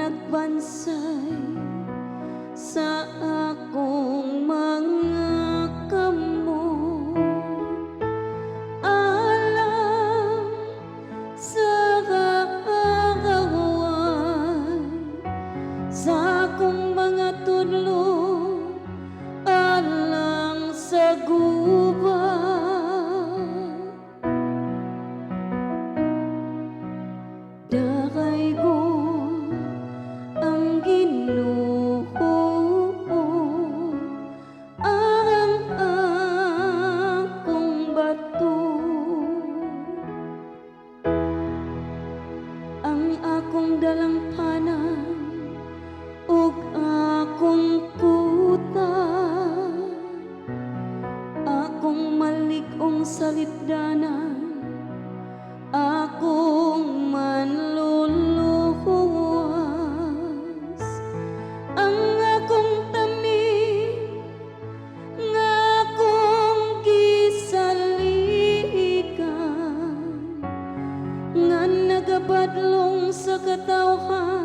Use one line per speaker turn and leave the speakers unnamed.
nagbansay sa akong mga kamot. Alam sa kaaway sa akong mga tudlo, alang sa gubat. Dakay ko ang Ginoo, ang akong bato, ang akong dalampanan ug akong kuta, akong malig-ong salipdanan, akong manluluwas, ang akong tamis nga akong gisalikan, nga nagabadlong sa katawhan